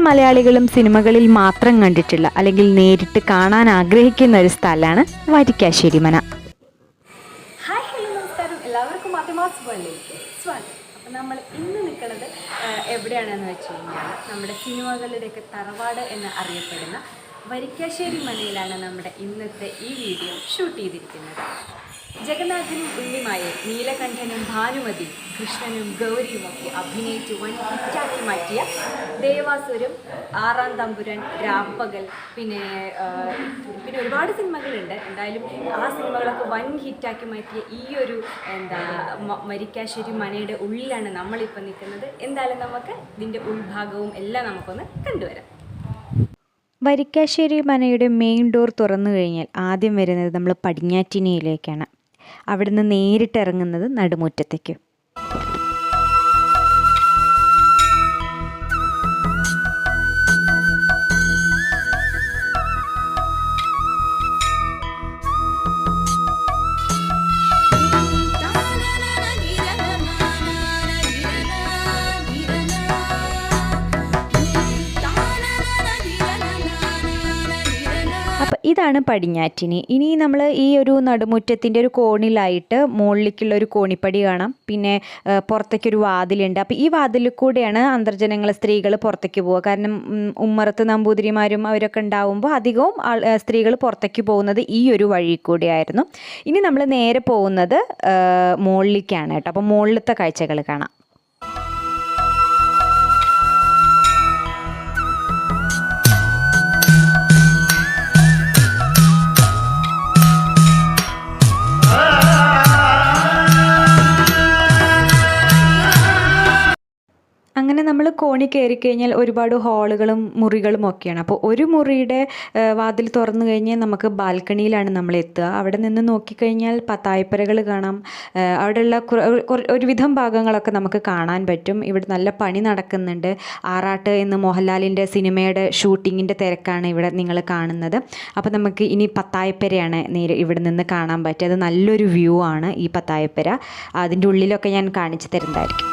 മലയാളികളും സിനിമകളിൽ മാത്രം കണ്ടിട്ടുള്ള അല്ലെങ്കിൽ നേരിട്ട് കാണാൻ ആഗ്രഹിക്കുന്ന ഒരു സ്ഥലമാണ് വരിക്കാശ്ശേരി മന. ഹായ്, ഹലോ, നമസ്കാരം. എല്ലാവർക്കും മാധ്യമാസ് വേൾഡിലേക്ക് സ്വാഗതം. അപ്പം നമ്മൾ ഇന്ന് നിൽക്കുന്നത് എവിടെയാണെന്ന് വെച്ച് കഴിഞ്ഞാൽ നമ്മുടെ സിനിമകളുടെയൊക്കെ തറവാട് എന്ന് അറിയപ്പെടുന്ന വരിക്കാശ്ശേരി മനയിലാണ് നമ്മുടെ ഇന്നത്തെ ഈ വീഡിയോ ഷൂട്ട് ചെയ്തിരിക്കുന്നത്. ജഗന്നാഥനും ഉണ്ണിമായും നീലകണ്ഠനും ഭാനുമതി കൃഷ്ണനും ഗൗരിയും ഒക്കെ അഭിനയിച്ച് വൻ ഹിറ്റാക്കി മാറ്റിയ ദേവാസുരം, ആറാം തമ്പുരാൻ, രാപ്പകൽ, പിന്നെ ഒരുപാട് സിനിമകളുണ്ട്. എന്തായാലും ആ സിനിമകളൊക്കെ വൻ ഹിറ്റാക്കി മാറ്റിയ ഈ ഒരു വരിക്കാശ്ശേരി മനയുടെ ഉള്ളിലാണ് നമ്മളിപ്പോൾ നിൽക്കുന്നത്. എന്തായാലും നമുക്ക് ഇതിൻ്റെ ഉൾഭാഗവും എല്ലാം നമുക്കൊന്ന് കണ്ടുവരാം. വരിക്കാശ്ശേരി മനയുടെ മെയിൻ ഡോർ തുറന്നു കഴിഞ്ഞാൽ ആദ്യം വരുന്നത് നമ്മൾ പടിഞ്ഞാറ്റിനിയിലേക്കാണ്. അവിടുന്ന് നേരിട്ട് ഇറങ്ങുന്നത് നടുമുറ്റത്തേക്ക്. ഇതാണ് പടിഞ്ഞാറ്റിനി. ഇനി നമ്മൾ ഈ ഒരു നടുമുറ്റത്തിൻ്റെ ഒരു കോണിലായിട്ട് മുകളിലേക്കുള്ള ഒരു കോണിപ്പടി കാണാം. പിന്നെ പുറത്തേക്കൊരു വാതിലുണ്ട്. അപ്പോൾ ഈ വാതിലിൽ കൂടെയാണ് അന്തർജനങ്ങൾ, സ്ത്രീകൾ പുറത്തേക്ക് പോവുക. കാരണം ഉമ്മറത്ത് നമ്പൂതിരിമാരും അവരൊക്കെ ഉണ്ടാവുമ്പോൾ അധികവും സ്ത്രീകൾ പുറത്തേക്ക് പോകുന്നത് ഈ ഒരു വഴി കൂടെയായിരുന്നു. ഇനി നമ്മൾ നേരെ പോകുന്നത് മുകളിലേക്കാണ് കേട്ടോ. അപ്പോൾ മുകളിലത്തെ കാഴ്ചകൾ കാണാം. അങ്ങനെ നമ്മൾ കോണി കയറി കഴിഞ്ഞാൽ ഒരുപാട് ഹാളുകളും മുറികളും ഒക്കെയാണ്. അപ്പോൾ ഒരു മുറിയുടെ വാതിൽ തുറന്നു കഴിഞ്ഞാൽ നമുക്ക് ബാൽക്കണിയിലാണ് നമ്മൾ എത്തുക. അവിടെ നിന്ന് നോക്കിക്കഴിഞ്ഞാൽ പത്തായപ്പരകൾ കാണാം. അവിടെയുള്ള ഒരുവിധം ഭാഗങ്ങളൊക്കെ നമുക്ക് കാണാൻ പറ്റും. ഇവിടെ നല്ല പണി നടക്കുന്നുണ്ട്. ആറാട്ട് എന്ന മോഹൻലാലിൻ്റെ സിനിമയുടെ ഷൂട്ടിങ്ങിൻ്റെ തിരക്കാണ് ഇവിടെ നിങ്ങൾ കാണുന്നത്. അപ്പോൾ നമുക്ക് ഇനി പത്തായപ്പരയാണ് നേരെ ഇവിടെ നിന്ന് കാണാൻ പറ്റുക. അത് നല്ലൊരു വ്യൂ ആണ് ഈ പത്തായപ്പര. അതിൻ്റെ ഉള്ളിലൊക്കെ ഞാൻ കാണിച്ചു തരുന്നതായിരിക്കും.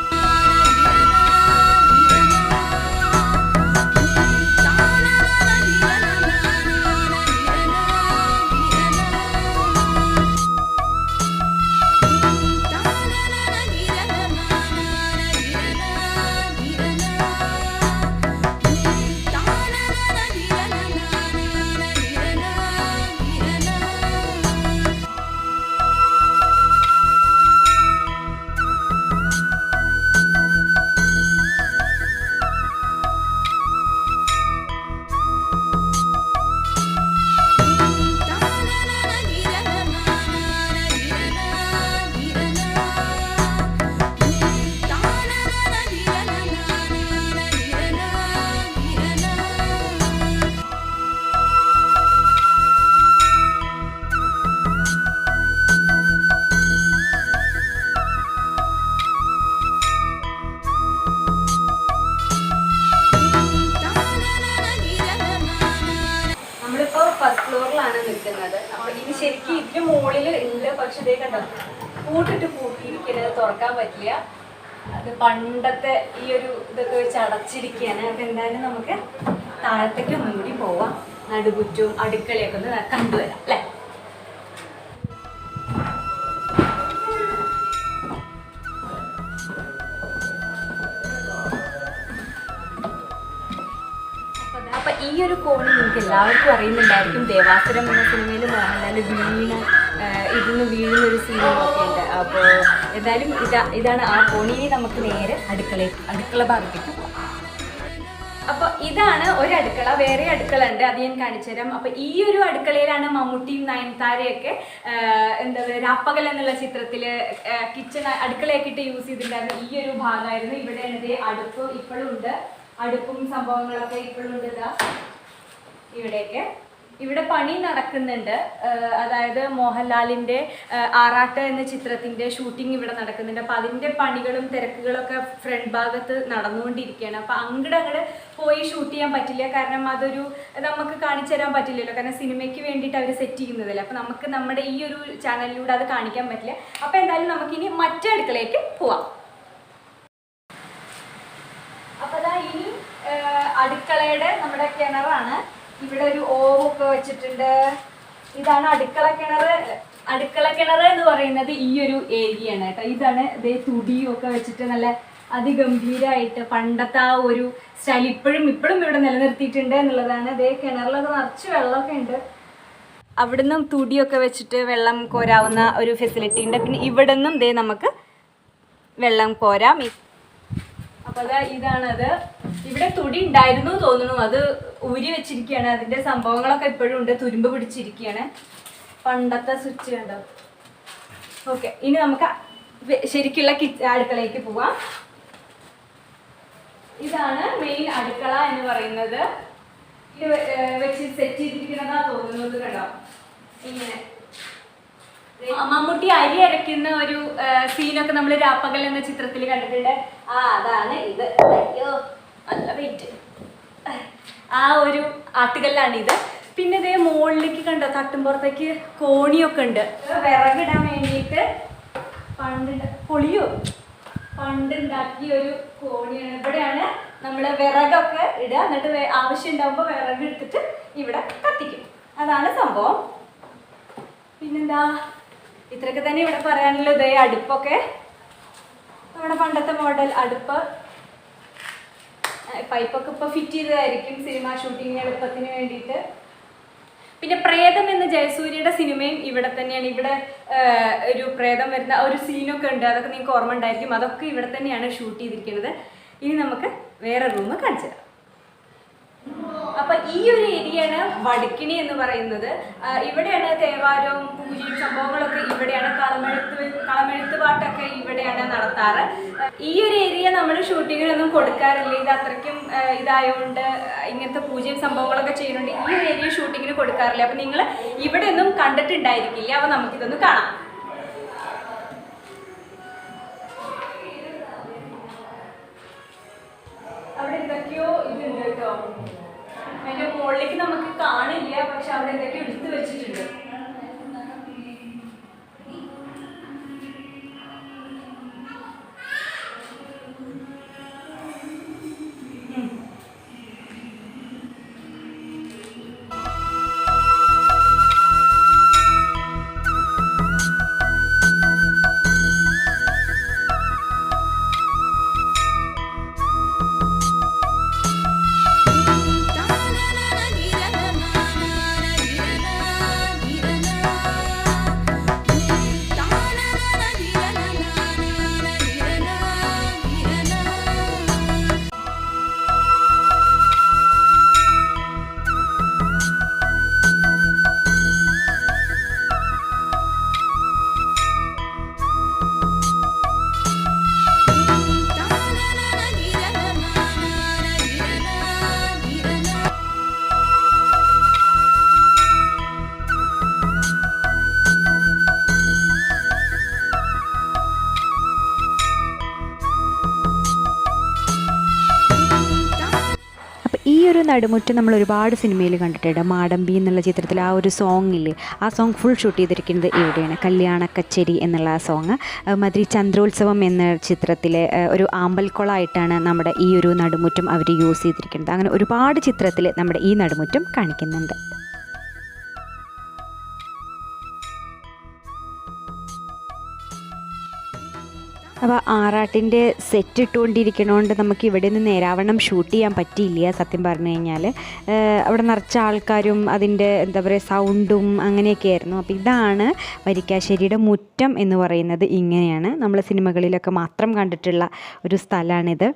ഫസ്റ്റ് ഫ്ലോറിലാണ് നിൽക്കുന്നത്. അപ്പൊ ഇനി ശരിക്കും ഇതിന് മുകളിൽ ഉണ്ട്. പക്ഷെ ഇതേ കണ്ടോ, പൂട്ടിയിരിക്കുന്നത്, തുറക്കാൻ പറ്റില്ല. അത് പണ്ടത്തെ ഈ ഒരു ഇതൊക്കെ വെച്ച് അടച്ചിരിക്കുകയാണ്. അപ്പൊ എന്തായാലും നമുക്ക് താഴത്തേക്ക് ഒന്നും കൂടി പോവാം. നടുകുറ്റവും അടുക്കളയൊക്കെ ഒന്ന് കണ്ടുവരാം അല്ലേ. അപ്പം ഈ ഒരു കോണി നിങ്ങൾക്ക് എല്ലാവർക്കും അറിയുന്നുണ്ടായിരിക്കും. ദേവാസുരം എന്ന സിനിമയിൽ മോഹൻലാൽ ഇരുന്ന് വീഴുന്നൊരു സീനൊക്കെ ഉണ്ട്. അപ്പോൾ എന്തായാലും ഇതാണ് ആ കോണി. നമുക്ക് നേരെ അടുക്കള ഭാഗത്തേക്ക് പോകാം. അപ്പോൾ ഇതാണ് ഒരു അടുക്കള. വേറെ അടുക്കള ഉണ്ട്, അത് ഞാൻ കാണിച്ചു തരാം. അപ്പോൾ ഈ ഒരു അടുക്കളയിലാണ് മമ്മൂട്ടിയും നയൻതാരയൊക്കെ എന്താ പറയുക, രാപ്പകൽ എന്നുള്ള ചിത്രത്തിൽ കിച്ചൺ അടുക്കളയൊക്കെ ഇട്ട് യൂസ് ചെയ്തിട്ടുണ്ടായിരുന്നു. ഈ ഒരു ഭാഗമായിരുന്നു. ഇവിടെ അടുപ്പ് ഇപ്പോഴും ഉണ്ട്. അടുപ്പും സംഭവങ്ങളൊക്കെ ഇപ്പോഴും ഉണ്ട്. ഇവിടെയൊക്കെ ഇവിടെ പണി നടക്കുന്നുണ്ട്. അതായത് മോഹൻലാലിൻ്റെ ആറാട്ട് എന്ന ചിത്രത്തിൻ്റെ ഷൂട്ടിംഗ് ഇവിടെ നടക്കുന്നുണ്ട്. അപ്പോൾ അതിൻ്റെ പണികളും തിരക്കുകളൊക്കെ ഫ്രണ്ട് ഭാഗത്ത് നടന്നുകൊണ്ടിരിക്കുകയാണ്. അപ്പോൾ അങ്ങോട്ട് പോയി ഷൂട്ട് ചെയ്യാൻ പറ്റില്ല. കാരണം അതൊരു നമുക്ക് കാണിച്ചു തരാൻ പറ്റില്ലല്ലോ. കാരണം സിനിമയ്ക്ക് വേണ്ടിയിട്ട് അവർ സെറ്റ് ചെയ്യുന്നതല്ലേ. അപ്പോൾ നമുക്ക് നമ്മുടെ ഈ ഒരു ചാനലിലൂടെ അത് കാണിക്കാൻ പറ്റില്ല. അപ്പോൾ എന്തായാലും നമുക്കിനി മറ്റേ അടുക്കളയ്ക്ക് പോവാം. അപ്പോൾ അതാ ഇനി അടുക്കള ഇവിടെ നമ്മുടെ കിണറാണ്. ഇവിടെ ഒരു ഓവൊക്കെ വെച്ചിട്ടുണ്ട്. ഇതാണ് അടുക്കള കിണർ. അടുക്കള കിണർ എന്ന് പറയുന്നത് ഈ ഒരു ഏരിയ ആണ് കേട്ടോ. ഇതാണ് ഇതേ തുടിയൊക്കെ വെച്ചിട്ട് നല്ല അതിഗംഭീരമായിട്ട് പണ്ടത്തെ ആ ഒരു സ്റ്റൈൽ ഇപ്പോഴും ഇവിടെ നിലനിർത്തിയിട്ടുണ്ട് എന്നുള്ളതാണ്. ഇതേ കിണറിലൊക്കെ നിറച്ച് വെള്ളമൊക്കെ ഉണ്ട്. അവിടുന്ന് തുടിയൊക്കെ വെച്ചിട്ട് വെള്ളം കോരാവുന്ന ഒരു ഫെസിലിറ്റി ഉണ്ട്. പിന്നെ ഇവിടെ നിന്നും ഇതേ നമുക്ക് വെള്ളം കോരാം. അപ്പോൾ ഇതാണത്. ഇവിടെ തുടി ഉണ്ടായിരുന്നു തോന്നുന്നു, അത് ഊരി വെച്ചിരിക്കുകയാണ്. അതിൻ്റെ സംഭവങ്ങളൊക്കെ ഇപ്പോഴും ഉണ്ട്, തുരുമ്പ് പിടിച്ചിരിക്കുകയാണ്. പണ്ടത്തെ സ്വിച്ച് കണ്ടോ. ഓക്കെ, ഇനി നമുക്ക് ശരിക്കുള്ള അടുക്കളയിലേക്ക് പോവാം. ഇതാണ് മെയിൻ അടുക്കള എന്ന് പറയുന്നത്. ഇത് വെച്ച് സെറ്റ് ചെയ്തിരിക്കുന്നതാ തോന്നുന്നത് കണ്ടോ. ഇങ്ങനെ മമ്മൂട്ടി അരി അരയ്ക്കുന്ന ഒരു സീനൊക്കെ നമ്മൾ രാപ്പകൽ എന്ന ചിത്രത്തിൽ കണ്ടിട്ടുണ്ട്. അതാണ് ഇത്. അയ്യോ നല്ല വെയിറ്റ്. ആ ഒരു ആട്ടുകല്ലാണിത്. പിന്നെ ഇതേ മുകളിലേക്ക് കണ്ടോ, തട്ടുമ്പുറത്തേക്ക് കോണിയൊക്കെ ഉണ്ട്. വിറകിടാൻ വേണ്ടിയിട്ട് പണ്ടുണ്ടാക്കിയ ഒരു കോണിയാണ്. ഇവിടെയാണ് നമ്മൾ വിറകൊക്കെ ഇടുക. എന്നിട്ട് ആവശ്യം ഉണ്ടാകുമ്പോൾ വിറക് എടുത്തിട്ട് ഇവിടെ കത്തിക്കും. അതാണ് സംഭവം. പിന്നെന്താ, ഇത്രയൊക്കെ തന്നെ ഇവിടെ പറയാനുള്ളത്. അടുപ്പൊക്കെ നമ്മുടെ പണ്ടത്തെ മോഡൽ അടുപ്പ്. പൈപ്പൊക്കെ ഇപ്പോൾ ഫിറ്റ് ചെയ്തതായിരിക്കും സിനിമ ഷൂട്ടിങ്ങിന് എളുപ്പത്തിന് വേണ്ടിയിട്ട്. പിന്നെ പ്രേതം എന്ന ജയസൂര്യയുടെ സിനിമയും ഇവിടെ തന്നെയാണ്. ഇവിടെ ഒരു പ്രേതം വരുന്ന ഒരു സീനൊക്കെ ഉണ്ട്, അതൊക്കെ നിങ്ങൾക്ക് ഓർമ്മ ഉണ്ടായിരിക്കും. അതൊക്കെ ഇവിടെ തന്നെയാണ് ഷൂട്ട് ചെയ്തിരിക്കുന്നത്. ഇനി നമുക്ക് വേറെ റൂം കാണിച്ചു തരാം. അപ്പം ഈ ഒരു ഏരിയയാണ് വടക്കിണി എന്ന് പറയുന്നത്. ഇവിടെയാണ് തേവാരവും പൂജയും സംഭവങ്ങളൊക്കെ ഇവിടെയാണ്. കളമെഴുത്ത് പാട്ടൊക്കെ ഇവിടെയാണ് നടത്താറ്. ഈ ഒരു ഏരിയ നമ്മൾ ഷൂട്ടിങ്ങിനൊന്നും കൊടുക്കാറില്ല. ഇത് അത്രയ്ക്കും ഇതായതുകൊണ്ട് ഇങ്ങനത്തെ പൂജയും സംഭവങ്ങളൊക്കെ ചെയ്യുന്നുണ്ട്. ഈ ഒരു ഏരിയ ഷൂട്ടിങ്ങിന് കൊടുക്കാറില്ല. അപ്പം നിങ്ങൾ ഇവിടെ ഒന്നും കണ്ടിട്ടുണ്ടായിരിക്കില്ല. അപ്പം നമുക്കിതൊന്ന് കാണാം. അവിടെ എന്തൊക്കെയോ ഇതുണ്ട് കേട്ടോ. അതിന്റെ മുകളിലേക്ക് നമുക്ക് കാണില്ല, പക്ഷെ അവിടെ എന്തൊക്കെയോ എടുത്തു വെച്ചിട്ടുണ്ട്. ഒരു നടുമുറ്റം നമ്മൾ ഒരുപാട് സിനിമയിൽ കണ്ടിട്ടുണ്ട്. മാടമ്പി എന്നുള്ള ചിത്രത്തിൽ ആ ഒരു സോങ് ഇല്ലേ, ആ സോങ് ഫുൾ ഷൂട്ട് ചെയ്തിരിക്കുന്നത് ഇവിടെയാണ്. കല്യാണ കച്ചേരി എന്നുള്ള ആ സോങ്. മാതിരി ചന്ദ്രോത്സവം എന്ന ചിത്രത്തിലെ ഒരു ആമ്പൽക്കുളമായിട്ടാണ് നമ്മുടെ ഈ ഒരു നടുമുറ്റം അവർ യൂസ് ചെയ്തിരിക്കുന്നത്. അങ്ങനെ ഒരുപാട് ചിത്രത്തിൽ നമ്മുടെ ഈ നടുമുറ്റം കാണിക്കുന്നുണ്ട്. അപ്പോൾ ആറാട്ടിൻ്റെ സെറ്റ് ഇട്ടുകൊണ്ടിരിക്കണോണ്ട് നമുക്ക് ഇവിടെ നിന്ന് നേരാവണ്ണം ഷൂട്ട് ചെയ്യാൻ പറ്റിയില്ല. സത്യം പറഞ്ഞു കഴിഞ്ഞാൽ അവിടെ നിറച്ച ആൾക്കാരും അതിൻ്റെ എന്താ പറയുക സൗണ്ടും അങ്ങനെയൊക്കെ ആയിരുന്നു. അപ്പോൾ ഇതാണ് വരിക്കാശ്ശേരിയുടെ മുറ്റം എന്ന് പറയുന്നത്. ഇങ്ങനെയാണ് നമ്മൾ സിനിമകളിലൊക്കെ മാത്രം കണ്ടിട്ടുള്ള ഒരു സ്ഥലമാണിത്.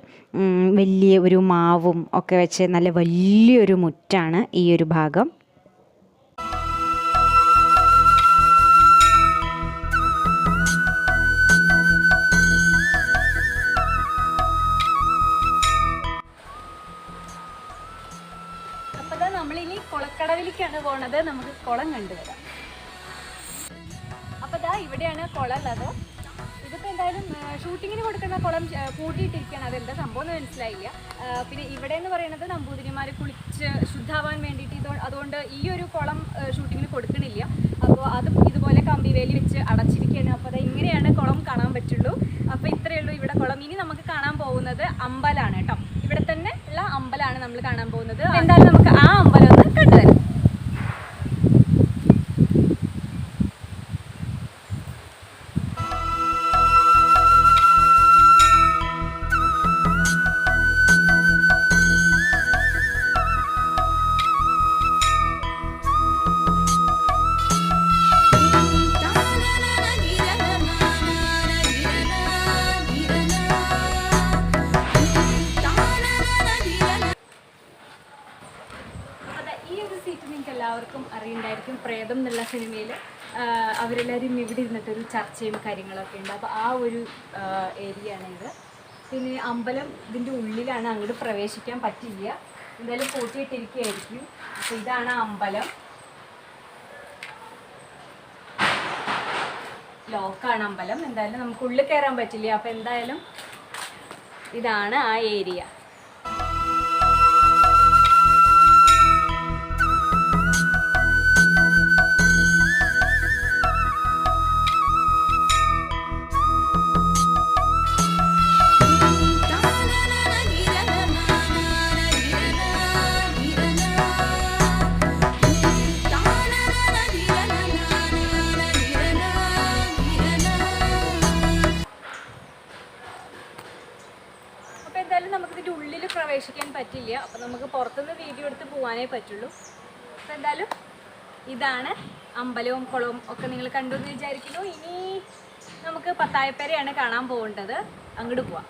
വലിയ ഒരു മാവും ഒക്കെ വെച്ച് നല്ല വലിയൊരു മുറ്റാണ് ഈ ഒരു ഭാഗം. നമ്മളിനി കുളക്കടവിലേക്കാണ് പോണത്. നമുക്ക് കുളം കണ്ടുവരാം. അപ്പോൾ ദാ ഇവിടെയാണ് കുളം ഉള്ളത്. ഇതിപ്പോൾ എന്തായാലും ഷൂട്ടിങ്ങിന് കൊടുക്കുന്ന കുളം പൂട്ടിയിട്ടിരിക്കുകയാണ്. അതെന്താ സംഭവം എന്ന് മനസ്സിലായില്ല. പിന്നെ ഇവിടെ എന്ന് പറയുന്നത് നമ്പൂതിരിമാർ കുളിച്ച് ശുദ്ധാവാൻ വേണ്ടിയിട്ട് അതുകൊണ്ട് ഈ ഒരു കുളം ഷൂട്ടിങ്ങിന് കൊടുക്കണില്ല. അപ്പോൾ അത് ഇതുപോലെ കമ്പിവേലി വെച്ച് അടച്ചിരിക്കുകയാണ്. അപ്പോൾ അത് ഇങ്ങനെയാണ് കുളം കാണാൻ പറ്റുള്ളൂ. അപ്പോൾ ഇത്രയേ ഉള്ളൂ ഇവിടെ കുളം. ഇനി നമുക്ക് കാണാൻ പോകുന്നത് അമ്പലമാണ് കേട്ടോ. ഇവിടെ തന്നെ ഉള്ള അമ്പലമാണ് നമ്മൾ കാണാൻ പോകുന്നത്. എന്തായാലും നമുക്ക് ആ അമ്പലം ഒന്ന് കണ്ടുവരാം. എല്ലാവർക്കും അറിയുണ്ടായിരിക്കും, പ്രേതം എന്നുള്ള സിനിമയിൽ അവരെല്ലാവരും ഇവിടെ ഇരുന്നിട്ടൊരു ചർച്ചയും കാര്യങ്ങളൊക്കെ ഉണ്ട്. അപ്പോൾ ആ ഒരു ഏരിയ ആണ് ഇത്. പിന്നെ അമ്പലം ഇതിൻ്റെ ഉള്ളിലാണ്, അങ്ങോട്ട് പ്രവേശിക്കാൻ പറ്റില്ല, എന്തായാലും പൂട്ടിയിട്ടിരിക്കുകയായിരിക്കും. അപ്പോൾ ഇതാണ് അമ്പലം, ലോക്കാണ് അമ്പലം. എന്തായാലും നമുക്ക് ഉള്ളിൽ കയറാൻ പറ്റില്ല. അപ്പോൾ എന്തായാലും ഇതാണ് ആ ഏരിയ. നമുക്കിതിൻ്റെ ഉള്ളിൽ പ്രവേശിക്കാൻ പറ്റില്ല. അപ്പോൾ നമുക്ക് പുറത്തുനിന്ന് വീഡിയോ എടുത്ത് പോകാനേ പറ്റുള്ളൂ. അപ്പോൾ എന്തായാലും ഇതാണ് അമ്പലവും കുളവും ഒക്കെ നിങ്ങൾ കണ്ടു എന്ന് വിചാരിക്കുന്നു. ഇനി നമുക്ക് പത്തായപ്പേരയാണ് കാണാൻ പോകേണ്ടത്, അങ്ങോട്ട് പോവാം.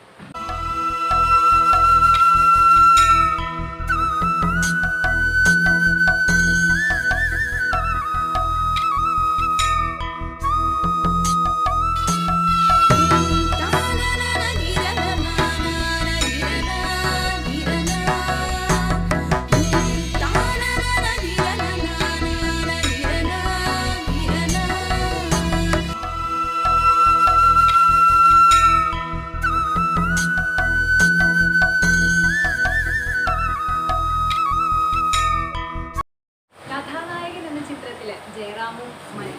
ജയറാമും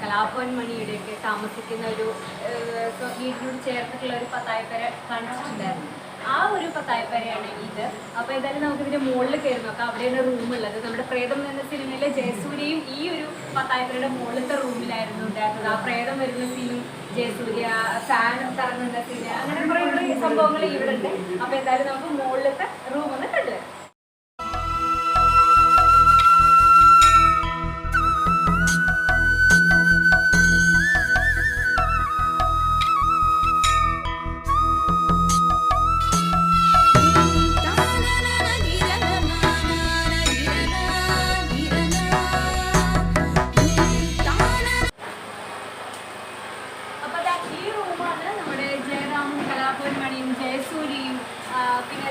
കലാഭവൻ മണിയുടെയൊക്കെ താമസിക്കുന്ന ഒരു വീടിനോട് ചേർന്നിട്ടുള്ള ഒരു പത്തായപ്പേര കാണിച്ചിട്ടുണ്ടായിരുന്നു. ആ ഒരു പത്തായപ്പേരയാണ് ഇത്. അപ്പോൾ എന്തായാലും നമുക്കിതിൻ്റെ മുകളിൽ കയറി നോക്കാം. അവിടെയാണ് റൂമുള്ളത്. നമ്മുടെ പ്രേതം എന്ന സിനിമയിലെ ജയസൂര്യയും ഈ ഒരു പത്തായപ്പേരയുടെ മുകളിലത്തെ റൂമിലായിരുന്നു ഉണ്ടായിരുന്നത്. ആ പ്രേതം വരുന്ന സീനും ജയസൂര്യ ഫാൻ കറങ്ങുന്ന സീന്, അങ്ങനെ കുറേ സംഭവങ്ങൾ ഇവിടെ ഉണ്ട്. അപ്പോൾ എന്തായാലും നമുക്ക് മുകളിലത്തെ റൂം ഒന്ന് കണ്ടുവരാം. ജയസൂര്യയും പിന്നെ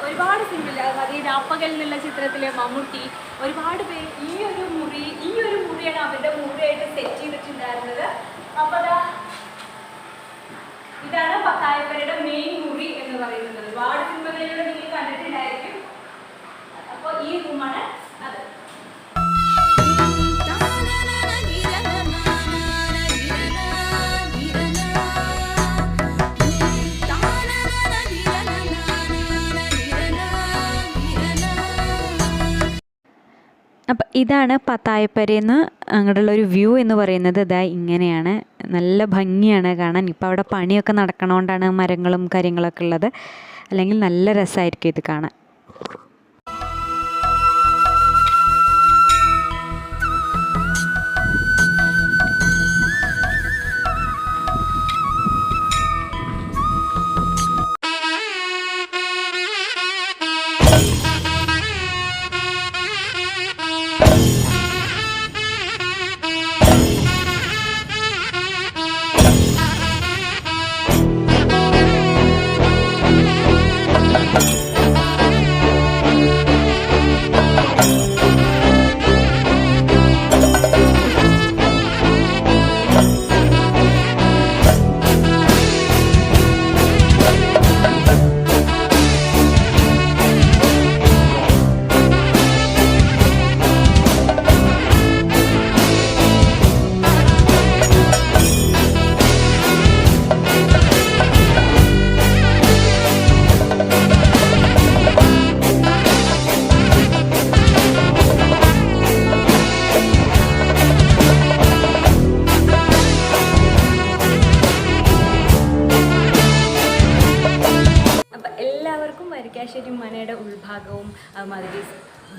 ഒരുപാട് സിനിമയിൽ, അതായത് ഈ രാപ്പകൽ എന്നുള്ള ചിത്രത്തിലെ മമ്മൂട്ടി, ഒരുപാട് പേര് ഈ ഒരു മുറിയാണ് അവരുടെ മുറിയായിട്ട് സെറ്റ് ചെയ്തിട്ടുണ്ടായിരുന്നത്. അപ്പോൾ ഇതാണ് പത്തായപ്പേരയുടെ മെയിൻ മുറി എന്ന് പറയുന്നത്. ഒരുപാട് സിനിമകളിലൂടെ നിങ്ങൾ കണ്ടിട്ടുണ്ടായിരിക്കും. അപ്പോൾ ഈ റൂമാണ് അത്. അപ്പം ഇതാണ് പത്തായപ്പരേന്ന് അങ്ങോട്ടുള്ളൊരു വ്യൂ എന്ന് പറയുന്നത്. ഇതാ ഇങ്ങനെയാണ്, നല്ല ഭംഗിയാണ് കാണാൻ. ഇപ്പോൾ അവിടെ പണിയൊക്കെ നടക്കണോണ്ടാണ് മരങ്ങളും കാര്യങ്ങളൊക്കെ ഉള്ളത്, അല്ലെങ്കിൽ നല്ല രസമായിരിക്കും ഇത് കാണാൻ.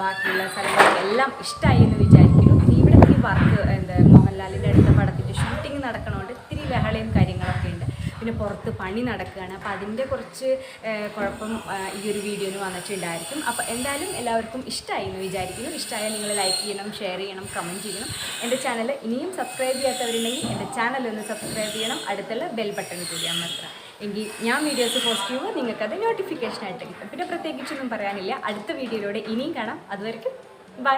ബാക്കിയുള്ള സ്ഥലങ്ങളും എല്ലാം ഇഷ്ടമായി എന്ന് വിചാരിക്കുന്നു. പിന്നെ ഇവിടെ ഈ വർക്ക് മോഹൻലാലിൻ്റെ അടുത്ത പടത്തിൻ്റെ ഷൂട്ടിംഗ് നടക്കണോണ്ട് ഇത്തിരി ലഹളയും കാര്യങ്ങളൊക്കെ ഉണ്ട്. പിന്നെ പുറത്ത് പണി നടക്കുകയാണ്. അപ്പോൾ അതിൻ്റെ കുറച്ച് കുഴപ്പം ഈ ഒരു വീഡിയോയിൽ വന്നിട്ടുണ്ടായിരിക്കും. അപ്പോൾ എന്തായാലും എല്ലാവർക്കും ഇഷ്ടമായി എന്ന് വിചാരിക്കുന്നു. ഇഷ്ടമായാൽ നിങ്ങൾ ലൈക്ക് ചെയ്യണം, ഷെയർ ചെയ്യണം, കമൻറ്റ് ചെയ്യണം. എൻ്റെ ചാനൽ ഇനിയും സബ്സ്ക്രൈബ് ചെയ്യാത്തവരുണ്ടെങ്കിൽ എൻ്റെ ചാനൽ ഒന്ന് സബ്സ്ക്രൈബ് ചെയ്യണം. അടുത്തുള്ള ബെൽ ബട്ടൺ കൂടി അമർത്തണം. എങ്കിൽ ഞാൻ വീഡിയോസ് പോസ്റ്റ് ചെയ്യുമ്പോൾ നിങ്ങൾക്കത് നോട്ടിഫിക്കേഷനായിട്ട് കിട്ടും. പിന്നെ പ്രത്യേകിച്ചൊന്നും പറയാനില്ല. അടുത്ത വീഡിയോയിലൂടെ ഇനിയും കാണാം. അതുവരെയ്ക്കും ബൈ.